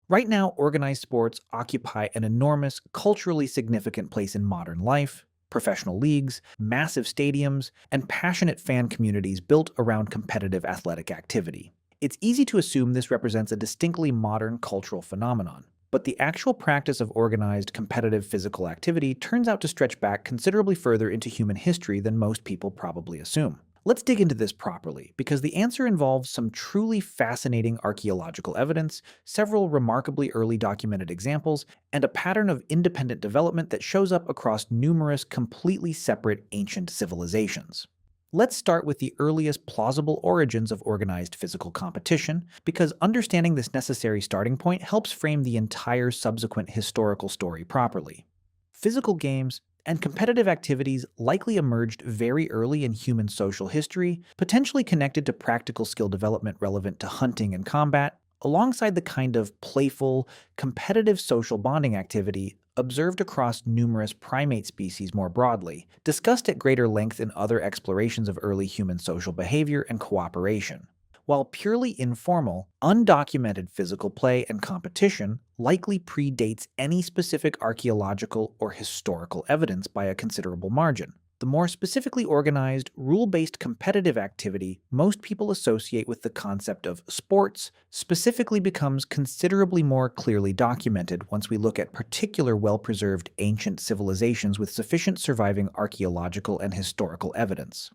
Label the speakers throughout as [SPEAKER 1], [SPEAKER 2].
[SPEAKER 1] Right now, organized sports occupy an enormous, culturally significant place in modern life. Professional leagues, massive stadiums, and passionate fan communities built around competitive athletic activity. It's easy to assume this represents a distinctly modern cultural phenomenon, but the actual practice of organized, competitive physical activity turns out to stretch back considerably further into human history than most people probably assume. Let's dig into this properly, because the answer involves some truly fascinating archaeological evidence, several remarkably early documented examples, and a pattern of independent development that shows up across numerous completely separate ancient civilizations. Let's start with the earliest plausible origins of organized physical competition, because understanding this necessary starting point helps frame the entire subsequent historical story properly. Physical games and competitive activities likely emerged very early in human social history, potentially connected to practical skill development relevant to hunting and combat, alongside the kind of playful, competitive social bonding activity observed across numerous primate species more broadly, discussed at greater length in other explorations of early human social behavior and cooperation. While purely informal, undocumented physical play and competition likely predates any specific archaeological or historical evidence by a considerable margin. The more specifically organized, rule-based competitive activity most people associate with the concept of sports specifically becomes considerably more clearly documented once we look at particular well-preserved ancient civilizations with sufficient surviving archaeological and historical evidence.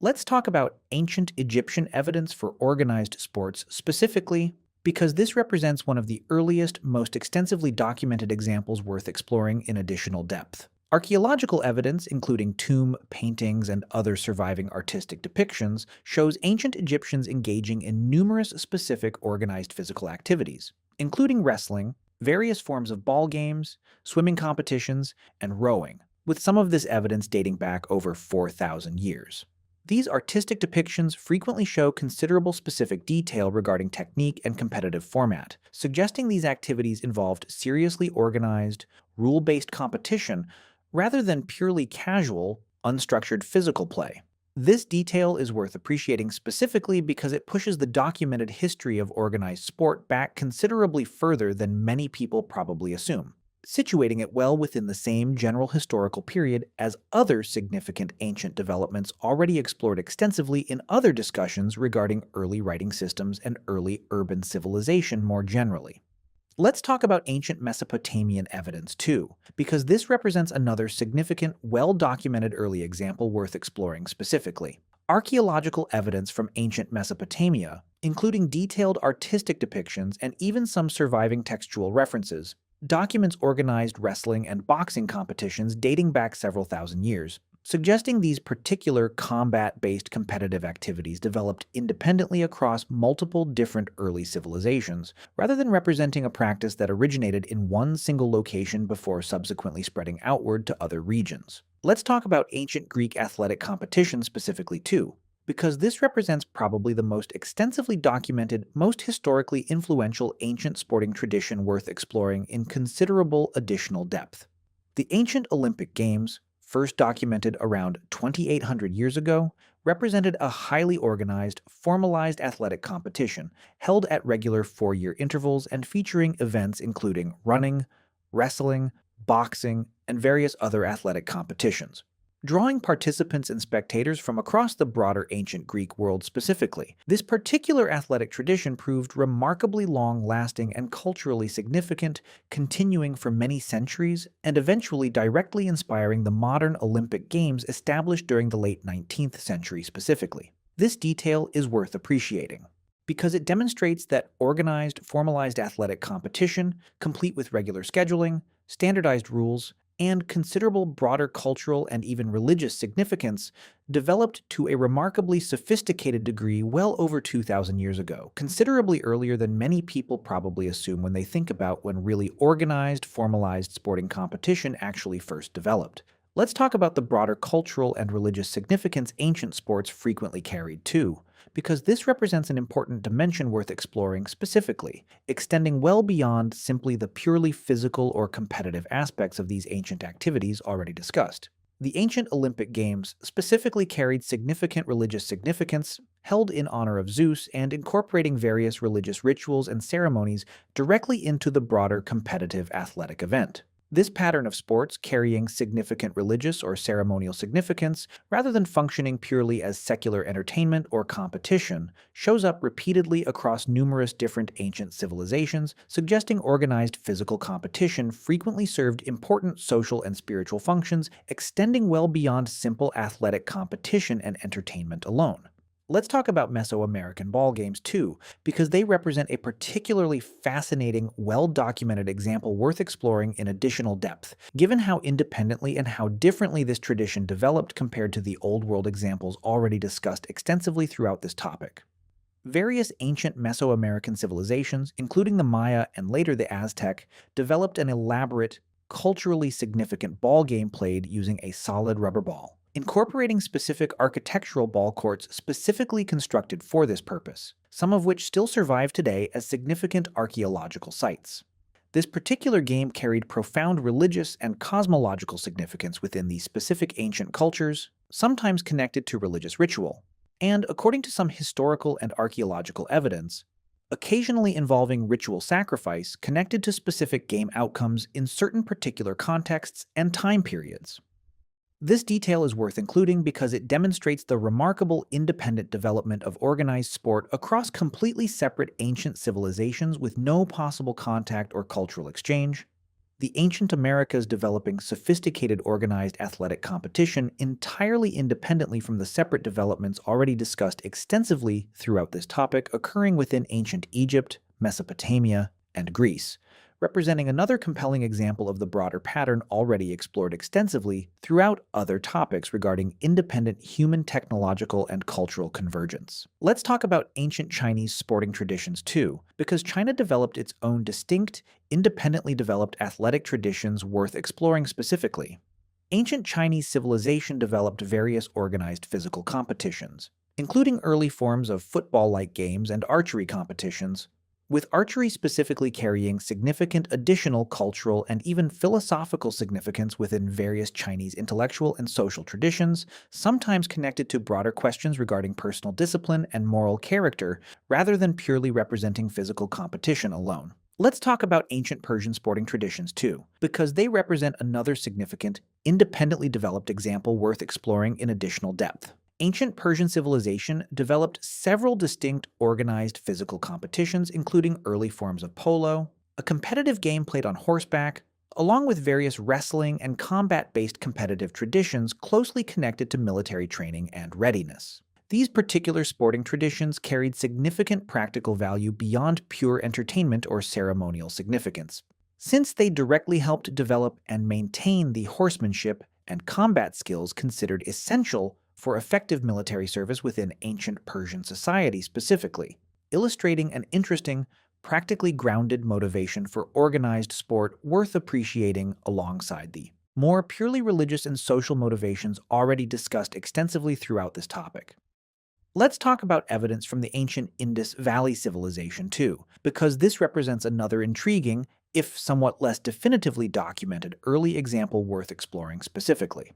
[SPEAKER 1] Let's talk about ancient Egyptian evidence for organized sports specifically, because this represents one of the earliest, most extensively documented examples worth exploring in additional depth. Archaeological evidence, including tomb paintings and other surviving artistic depictions, shows ancient Egyptians engaging in numerous specific organized physical activities, including wrestling, various forms of ball games, swimming competitions, and rowing, with some of this evidence dating back over 4,000 years. These artistic depictions frequently show considerable specific detail regarding technique and competitive format, suggesting these activities involved seriously organized, rule-based competition rather than purely casual, unstructured physical play. This detail is worth appreciating specifically because it pushes the documented history of organized sport back considerably further than many people probably assume, situating it well within the same general historical period as other significant ancient developments already explored extensively in other discussions regarding early writing systems and early urban civilization more generally. Let's talk about ancient Mesopotamian evidence too, because this represents another significant, well-documented early example worth exploring specifically. Archaeological evidence from ancient Mesopotamia, including detailed artistic depictions and even some surviving textual references, documents organized wrestling and boxing competitions dating back several thousand years, suggesting these particular combat-based competitive activities developed independently across multiple different early civilizations, rather than representing a practice that originated in one single location before subsequently spreading outward to other regions. Let's talk about ancient Greek athletic competition specifically too, because this represents probably the most extensively documented, most historically influential ancient sporting tradition worth exploring in considerable additional depth. The ancient Olympic Games, first documented around 2,800 years ago, represented a highly organized, formalized athletic competition held at regular 4-year intervals and featuring events including running, wrestling, boxing, and various other athletic competitions, drawing participants and spectators from across the broader ancient Greek world specifically. This particular athletic tradition proved remarkably long-lasting and culturally significant, continuing for many centuries and eventually directly inspiring the modern Olympic Games established during the late 19th century specifically. This detail is worth appreciating, because it demonstrates that organized, formalized athletic competition, complete with regular scheduling, standardized rules, and considerable broader cultural and even religious significance, developed to a remarkably sophisticated degree well over 2,000 years ago, considerably earlier than many people probably assume when they think about when really organized, formalized sporting competition actually first developed. Let's talk about the broader cultural and religious significance ancient sports frequently carried too, because this represents an important dimension worth exploring specifically, extending well beyond simply the purely physical or competitive aspects of these ancient activities already discussed. The ancient Olympic Games specifically carried significant religious significance, held in honor of Zeus and incorporating various religious rituals and ceremonies directly into the broader competitive athletic event. This pattern of sports carrying significant religious or ceremonial significance, rather than functioning purely as secular entertainment or competition, shows up repeatedly across numerous different ancient civilizations, suggesting organized physical competition frequently served important social and spiritual functions, extending well beyond simple athletic competition and entertainment alone. Let's talk about Mesoamerican ball games too, because they represent a particularly fascinating, well-documented example worth exploring in additional depth, given how independently and how differently this tradition developed compared to the Old World examples already discussed extensively throughout this topic. Various ancient Mesoamerican civilizations, including the Maya and later the Aztec, developed an elaborate, culturally significant ball game played using a solid rubber ball, incorporating specific architectural ball courts specifically constructed for this purpose, some of which still survive today as significant archaeological sites. This particular game carried profound religious and cosmological significance within these specific ancient cultures, sometimes connected to religious ritual, and, according to some historical and archaeological evidence, occasionally involving ritual sacrifice connected to specific game outcomes in certain particular contexts and time periods. This detail is worth including because it demonstrates the remarkable independent development of organized sport across completely separate ancient civilizations with no possible contact or cultural exchange. The ancient Americas developing sophisticated organized athletic competition entirely independently from the separate developments already discussed extensively throughout this topic occurring within ancient Egypt, Mesopotamia, and Greece, representing another compelling example of the broader pattern already explored extensively throughout other topics regarding independent human technological and cultural convergence. Let's talk about ancient Chinese sporting traditions too, because China developed its own distinct, independently developed athletic traditions worth exploring specifically. Ancient Chinese civilization developed various organized physical competitions, including early forms of football-like games and archery competitions, with archery specifically carrying significant additional cultural and even philosophical significance within various Chinese intellectual and social traditions, sometimes connected to broader questions regarding personal discipline and moral character, rather than purely representing physical competition alone. Let's talk about ancient Persian sporting traditions too, because they represent another significant, independently developed example worth exploring in additional depth. Ancient Persian civilization developed several distinct organized physical competitions, including early forms of polo, a competitive game played on horseback, along with various wrestling and combat-based competitive traditions closely connected to military training and readiness. These particular sporting traditions carried significant practical value beyond pure entertainment or ceremonial significance, since they directly helped develop and maintain the horsemanship and combat skills considered essential for effective military service within ancient Persian society specifically, illustrating an interesting, practically grounded motivation for organized sport worth appreciating alongside the more purely religious and social motivations already discussed extensively throughout this topic. Let's talk about evidence from the ancient Indus Valley civilization too, because this represents another intriguing, if somewhat less definitively documented, early example worth exploring specifically.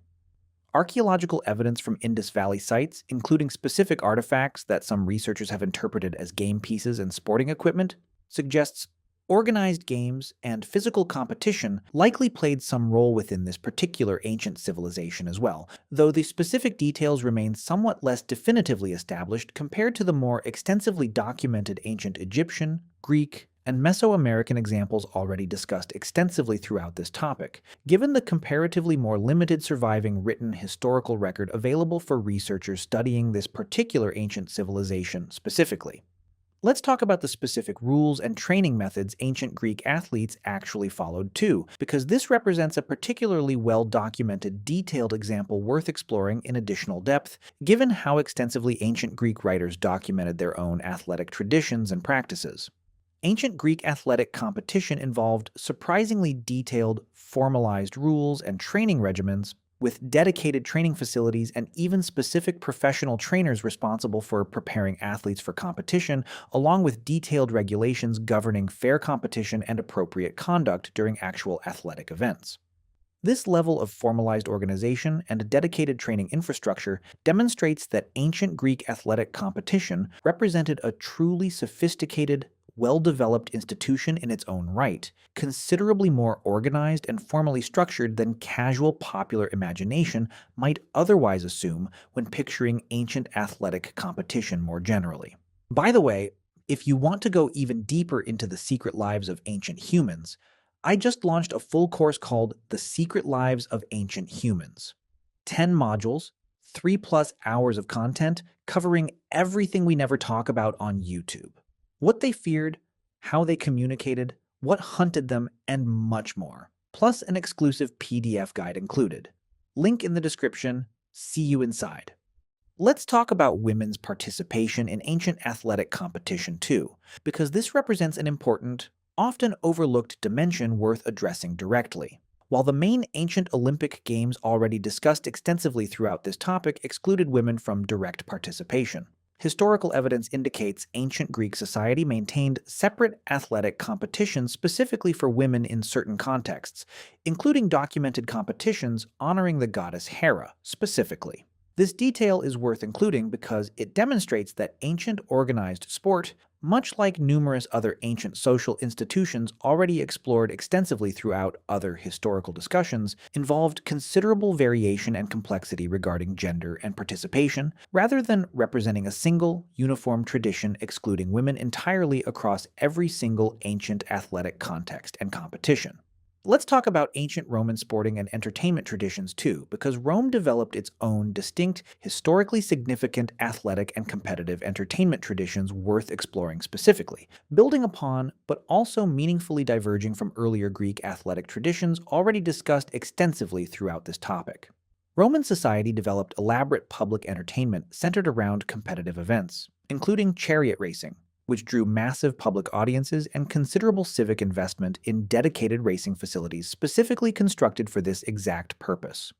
[SPEAKER 1] Archaeological evidence from Indus Valley sites, including specific artifacts that some researchers have interpreted as game pieces and sporting equipment, suggests organized games and physical competition likely played some role within this particular ancient civilization as well, though the specific details remain somewhat less definitively established compared to the more extensively documented ancient Egyptian, Greek, and Mesoamerican examples already discussed extensively throughout this topic, given the comparatively more limited surviving written historical record available for researchers studying this particular ancient civilization specifically. Let's talk about the specific rules and training methods ancient Greek athletes actually followed too, because this represents a particularly well-documented, detailed example worth exploring in additional depth, given how extensively ancient Greek writers documented their own athletic traditions and practices. Ancient Greek athletic competition involved surprisingly detailed, formalized rules and training regimens, with dedicated training facilities and even specific professional trainers responsible for preparing athletes for competition, along with detailed regulations governing fair competition and appropriate conduct during actual athletic events. This level of formalized organization and a dedicated training infrastructure demonstrates that ancient Greek athletic competition represented a truly sophisticated, well-developed institution in its own right, considerably more organized and formally structured than casual popular imagination might otherwise assume when picturing ancient athletic competition more generally. By the way, if you want to go even deeper into the secret lives of ancient humans, I just launched a full course called The Secret Lives of Ancient Humans. 10 modules, 3+ hours of content covering everything we never talk about on YouTube. What they feared, how they communicated, what hunted them, and much more. Plus an exclusive PDF guide included. Link in the description. See you inside. Let's talk about women's participation in ancient athletic competition too, because this represents an important, often overlooked dimension worth addressing directly. While the main ancient Olympic Games already discussed extensively throughout this topic excluded women from direct participation, historical evidence indicates ancient Greek society maintained separate athletic competitions specifically for women in certain contexts, including documented competitions honoring the goddess Hera specifically. This detail is worth including because it demonstrates that ancient organized sport, much like numerous other ancient social institutions already explored extensively throughout other historical discussions, involved considerable variation and complexity regarding gender and participation, rather than representing a single, uniform tradition excluding women entirely across every single ancient athletic context and competition. Let's talk about ancient Roman sporting and entertainment traditions too, because Rome developed its own distinct, historically significant athletic and competitive entertainment traditions worth exploring specifically, building upon but also meaningfully diverging from earlier Greek athletic traditions already discussed extensively throughout this topic. Roman society developed elaborate public entertainment centered around competitive events, including chariot racing, which drew massive public audiences and considerable civic investment in dedicated racing facilities specifically constructed for this exact purpose.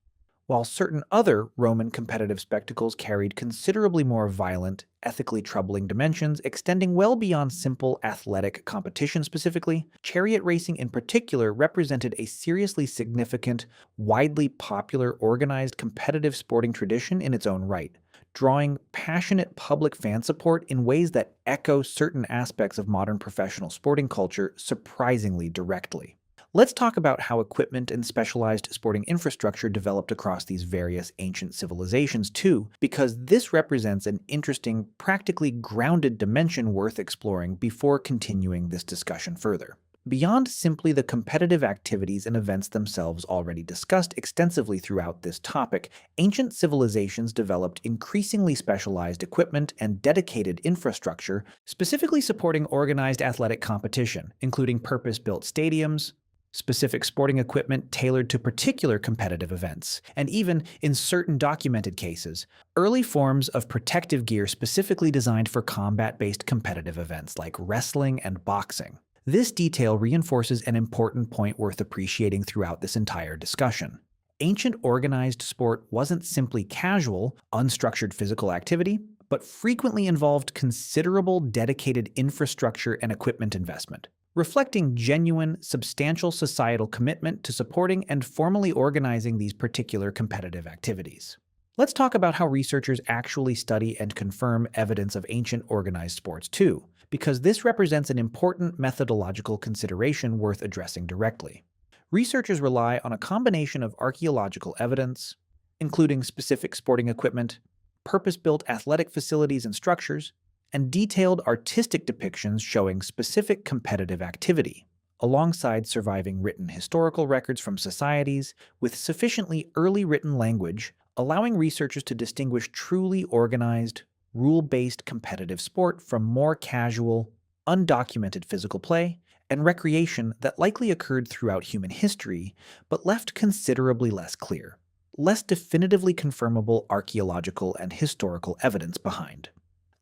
[SPEAKER 1] While certain other Roman competitive spectacles carried considerably more violent, ethically troubling dimensions extending well beyond simple athletic competition specifically, chariot racing in particular represented a seriously significant, widely popular, organized competitive sporting tradition in its own right, drawing passionate public fan support in ways that echo certain aspects of modern professional sporting culture surprisingly directly. Let's talk about how equipment and specialized sporting infrastructure developed across these various ancient civilizations too, because this represents an interesting, practically grounded dimension worth exploring before continuing this discussion further. Beyond simply the competitive activities and events themselves already discussed extensively throughout this topic, ancient civilizations developed increasingly specialized equipment and dedicated infrastructure specifically supporting organized athletic competition, including purpose-built stadiums, specific sporting equipment tailored to particular competitive events, and even, in certain documented cases, early forms of protective gear specifically designed for combat-based competitive events like wrestling and boxing. This detail reinforces an important point worth appreciating throughout this entire discussion. Ancient organized sport wasn't simply casual, unstructured physical activity, but frequently involved considerable dedicated infrastructure and equipment investment, reflecting genuine, substantial societal commitment to supporting and formally organizing these particular competitive activities. Let's talk about how researchers actually study and confirm evidence of ancient organized sports too, because this represents an important methodological consideration worth addressing directly. Researchers rely on a combination of archaeological evidence, including specific sporting equipment, purpose-built athletic facilities and structures, and detailed artistic depictions showing specific competitive activity, alongside surviving written historical records from societies with sufficiently early written language, allowing researchers to distinguish truly organized, rule-based competitive sport from more casual, undocumented physical play and recreation that likely occurred throughout human history, but left considerably less clear, less definitively confirmable archaeological and historical evidence behind.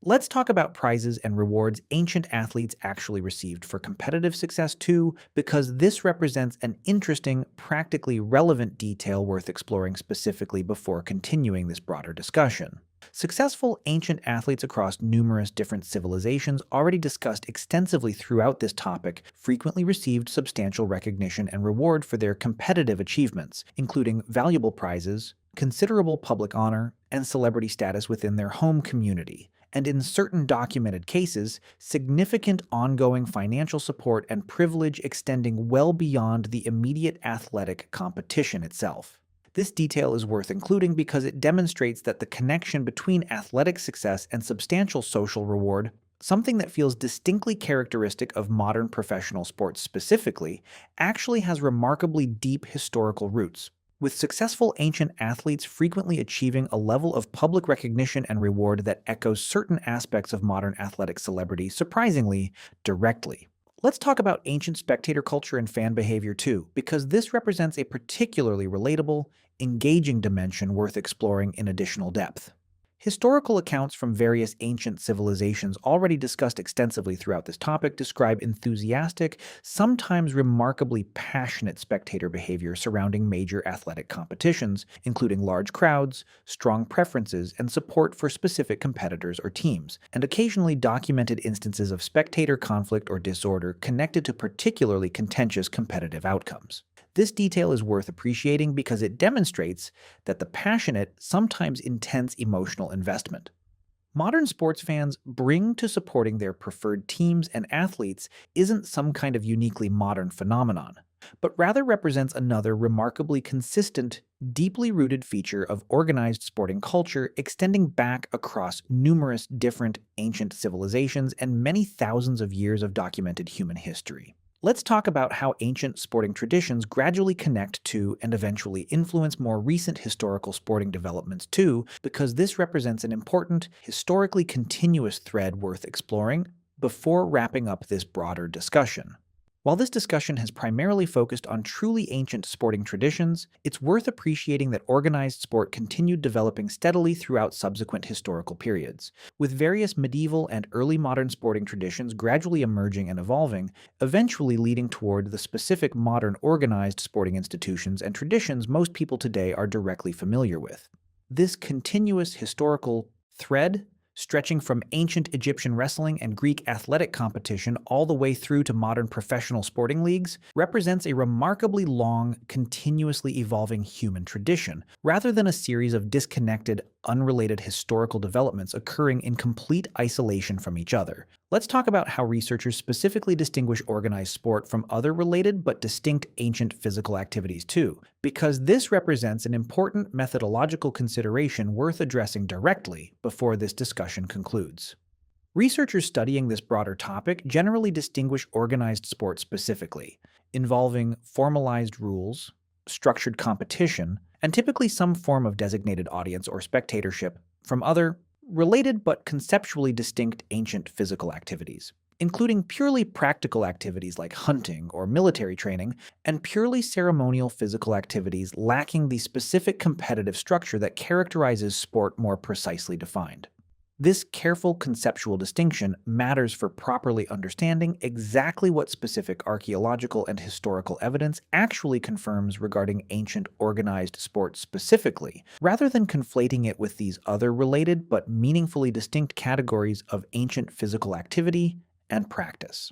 [SPEAKER 1] Let's talk about prizes and rewards ancient athletes actually received for competitive success too, because this represents an interesting, practically relevant detail worth exploring specifically before continuing this broader discussion. Successful ancient athletes across numerous different civilizations, already discussed extensively throughout this topic, frequently received substantial recognition and reward for their competitive achievements, including valuable prizes, considerable public honor, and celebrity status within their home community, and in certain documented cases, significant ongoing financial support and privilege extending well beyond the immediate athletic competition itself. This detail is worth including because it demonstrates that the connection between athletic success and substantial social reward, something that feels distinctly characteristic of modern professional sports specifically, actually has remarkably deep historical roots, with successful ancient athletes frequently achieving a level of public recognition and reward that echoes certain aspects of modern athletic celebrity surprisingly directly. Let's talk about ancient spectator culture and fan behavior too, because this represents a particularly relatable, engaging dimension worth exploring in additional depth. Historical accounts from various ancient civilizations already discussed extensively throughout this topic describe enthusiastic, sometimes remarkably passionate spectator behavior surrounding major athletic competitions, including large crowds, strong preferences, and support for specific competitors or teams, and occasionally documented instances of spectator conflict or disorder connected to particularly contentious competitive outcomes. This detail is worth appreciating because it demonstrates that the passionate, sometimes intense emotional investment modern sports fans bring to supporting their preferred teams and athletes isn't some kind of uniquely modern phenomenon, but rather represents another remarkably consistent, deeply rooted feature of organized sporting culture extending back across numerous different ancient civilizations and many thousands of years of documented human history. Let's talk about how ancient sporting traditions gradually connect to and eventually influence more recent historical sporting developments too, because this represents an important, historically continuous thread worth exploring before wrapping up this broader discussion. While this discussion has primarily focused on truly ancient sporting traditions, it's worth appreciating that organized sport continued developing steadily throughout subsequent historical periods, with various medieval and early modern sporting traditions gradually emerging and evolving, eventually leading toward the specific modern organized sporting institutions and traditions most people today are directly familiar with. This continuous historical thread, stretching from ancient Egyptian wrestling and Greek athletic competition all the way through to modern professional sporting leagues, represents a remarkably long, continuously evolving human tradition, rather than a series of disconnected, unrelated historical developments occurring in complete isolation from each other. Let's talk about how researchers specifically distinguish organized sport from other related but distinct ancient physical activities too, because this represents an important methodological consideration worth addressing directly before this discussion concludes. Researchers studying this broader topic generally distinguish organized sport specifically, involving formalized rules, structured competition, and typically some form of designated audience or spectatorship from other, related but conceptually distinct ancient physical activities, including purely practical activities like hunting or military training, and purely ceremonial physical activities lacking the specific competitive structure that characterizes sport more precisely defined. This careful conceptual distinction matters for properly understanding exactly what specific archaeological and historical evidence actually confirms regarding ancient organized sports specifically, rather than conflating it with these other related but meaningfully distinct categories of ancient physical activity and practice.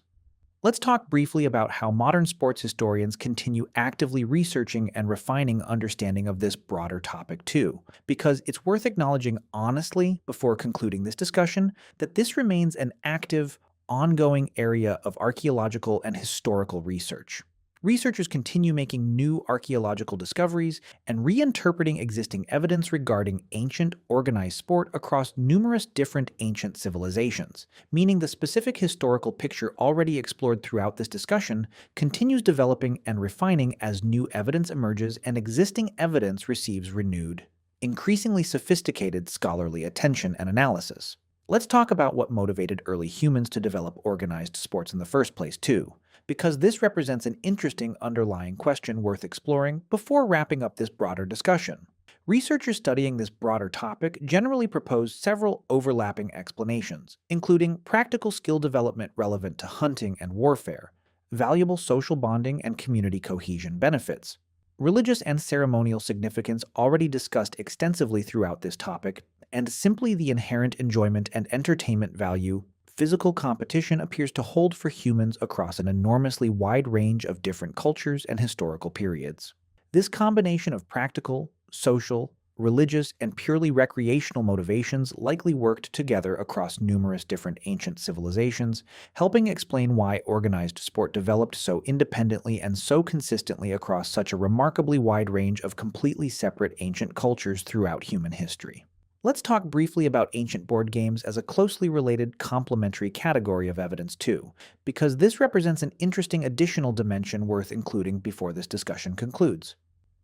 [SPEAKER 1] Let's talk briefly about how modern sports historians continue actively researching and refining understanding of this broader topic too, because it's worth acknowledging honestly before concluding this discussion that this remains an active, ongoing area of archaeological and historical research. Researchers continue making new archaeological discoveries and reinterpreting existing evidence regarding ancient organized sport across numerous different ancient civilizations, meaning the specific historical picture already explored throughout this discussion continues developing and refining as new evidence emerges and existing evidence receives renewed, increasingly sophisticated scholarly attention and analysis. Let's talk about what motivated early humans to develop organized sports in the first place too, because this represents an interesting underlying question worth exploring before wrapping up this broader discussion. Researchers studying this broader topic generally propose several overlapping explanations, including practical skill development relevant to hunting and warfare, valuable social bonding and community cohesion benefits, religious and ceremonial significance already discussed extensively throughout this topic, and simply the inherent enjoyment and entertainment value physical competition appears to hold for humans across an enormously wide range of different cultures and historical periods. This combination of practical, social, religious, and purely recreational motivations likely worked together across numerous different ancient civilizations, helping explain why organized sport developed so independently and so consistently across such a remarkably wide range of completely separate ancient cultures throughout human history. Let's talk briefly about ancient board games as a closely related complementary category of evidence too, because this represents an interesting additional dimension worth including before this discussion concludes.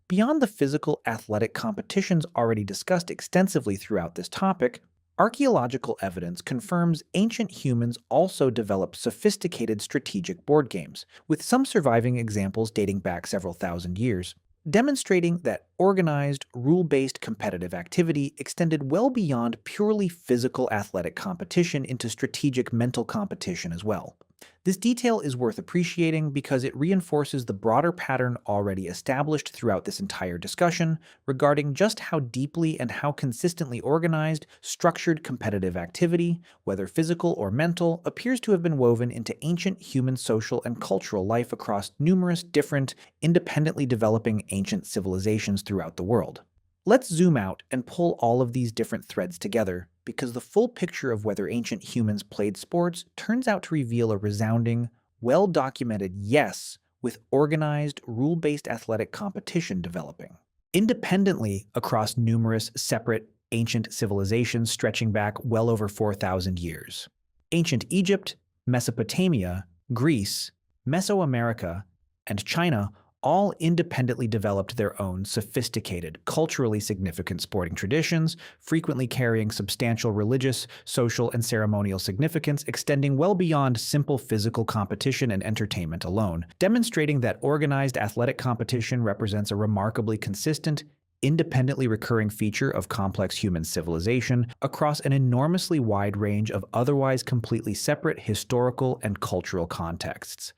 [SPEAKER 1] Beyond the physical athletic competitions already discussed extensively throughout this topic, archaeological evidence confirms ancient humans also developed sophisticated strategic board games, with some surviving examples dating back several thousand years, demonstrating that organized, rule-based competitive activity extended well beyond purely physical athletic competition into strategic mental competition as well. This detail is worth appreciating because it reinforces the broader pattern already established throughout this entire discussion regarding just how deeply and how consistently organized, structured competitive activity, whether physical or mental, appears to have been woven into ancient human social and cultural life across numerous different, independently developing ancient civilizations throughout the world. Let's zoom out and pull all of these different threads together, because the full picture of whether ancient humans played sports turns out to reveal a resounding, well-documented yes, with organized, rule-based athletic competition developing independently across numerous separate ancient civilizations stretching back well over 4,000 years. Ancient Egypt, Mesopotamia, Greece, Mesoamerica, and China all independently developed their own sophisticated, culturally significant sporting traditions, frequently carrying substantial religious, social, and ceremonial significance extending well beyond simple physical competition and entertainment alone, demonstrating that organized athletic competition represents a remarkably consistent, independently recurring feature of complex human civilization across an enormously wide range of otherwise completely separate historical and cultural contexts.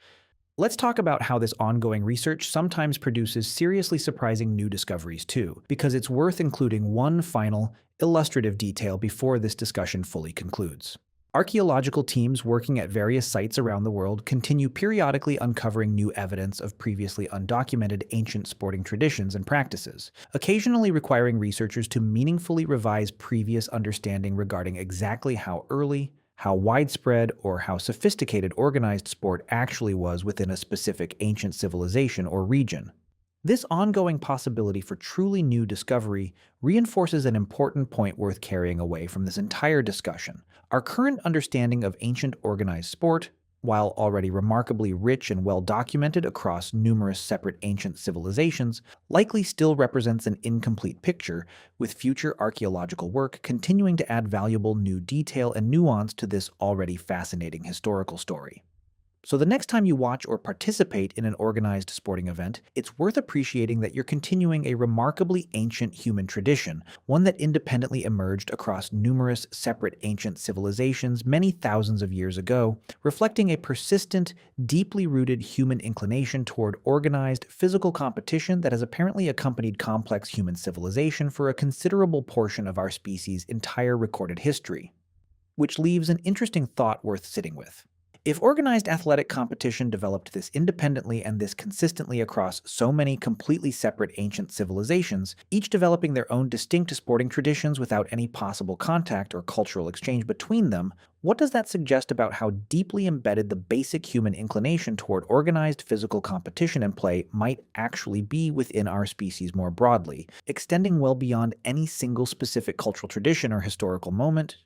[SPEAKER 1] Let's talk about how this ongoing research sometimes produces seriously surprising new discoveries too, because it's worth including one final, illustrative detail before this discussion fully concludes. Archaeological teams working at various sites around the world continue periodically uncovering new evidence of previously undocumented ancient sporting traditions and practices, occasionally requiring researchers to meaningfully revise previous understanding regarding exactly how early, how widespread, or how sophisticated organized sport actually was within a specific ancient civilization or region. This ongoing possibility for truly new discovery reinforces an important point worth carrying away from this entire discussion. Our current understanding of ancient organized sport, while already remarkably rich and well documented across numerous separate ancient civilizations, likely still represents an incomplete picture, with future archaeological work continuing to add valuable new detail and nuance to this already fascinating historical story. So the next time you watch or participate in an organized sporting event, it's worth appreciating that you're continuing a remarkably ancient human tradition, one that independently emerged across numerous separate ancient civilizations many thousands of years ago, reflecting a persistent, deeply rooted human inclination toward organized physical competition that has apparently accompanied complex human civilization for a considerable portion of our species' entire recorded history. Which leaves an interesting thought worth sitting with. If organized athletic competition developed this independently and this consistently across so many completely separate ancient civilizations, each developing their own distinct sporting traditions without any possible contact or cultural exchange between them, what does that suggest about how deeply embedded the basic human inclination toward organized physical competition and play might actually be within our species more broadly, extending well beyond any single specific cultural tradition or historical moment